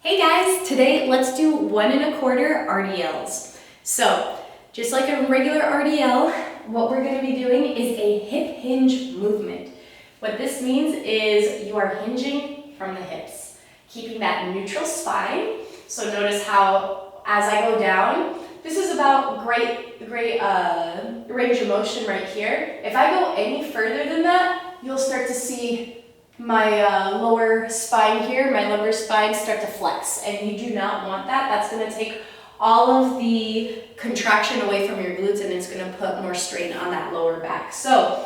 Hey guys, today let's do 1 1/4 RDLs. So, just like a regular RDL, what we're going to be doing is a hip hinge movement. What this means is you are hinging from the hips, keeping that neutral spine. So notice how as I go down, this is about great range of motion right here. If I go any further than that, you'll start to see my lower spine here, my lumbar spine start to flex, and you do not want that. That's going to take all of the contraction away from your glutes, and it's going to put more strain on that lower back. So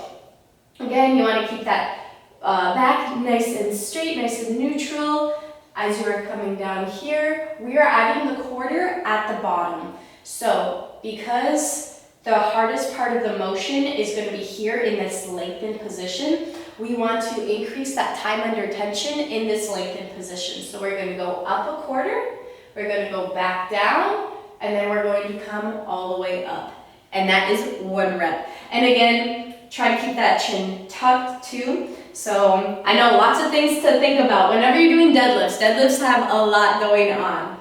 again, you want to keep that back nice and straight, nice and neutral. As you are coming down here, we are adding the quarter at the bottom. So because the hardest part of the motion is going to be here in this lengthened position, we want to increase that time under tension in this lengthened position. So we're going to go up a quarter, we're going to go back down, and then we're going to come all the way up. And that is 1 rep. And again, try to keep that chin tucked too. So I know lots of things to think about. Whenever you're doing deadlifts, deadlifts have a lot going on.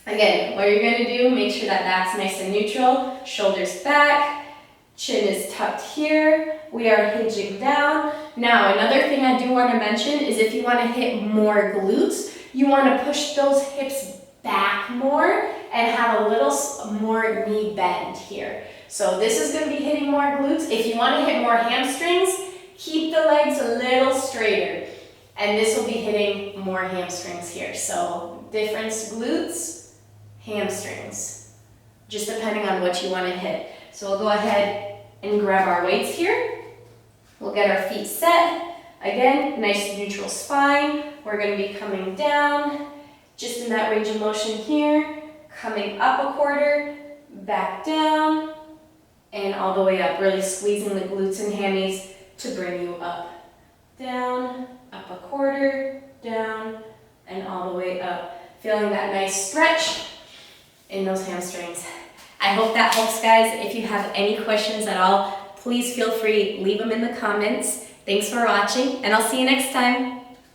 Again, what you're going to do, make sure that back's nice and neutral, shoulders back, chin is tucked here, we are hinging down. Now, another thing I do want to mention is if you want to hit more glutes, you want to push those hips back more and have a little more knee bend here. So this is going to be hitting more glutes. If you want to hit more hamstrings, keep the legs a little straighter. And this will be hitting more hamstrings here. So difference glutes, hamstrings, just depending on what you want to hit. So we'll go ahead and grab our weights here. We'll get our feet set. Again, nice neutral spine. We're going to be coming down, just in that range of motion here, coming up a quarter, back down, and all the way up, really squeezing the glutes and hammies to bring you up. Down, up a quarter, down, and all the way up. Feeling that nice stretch in those hamstrings. I hope that helps, guys. If you have any questions at all, please feel free, leave them in the comments. Thanks for watching, and I'll see you next time.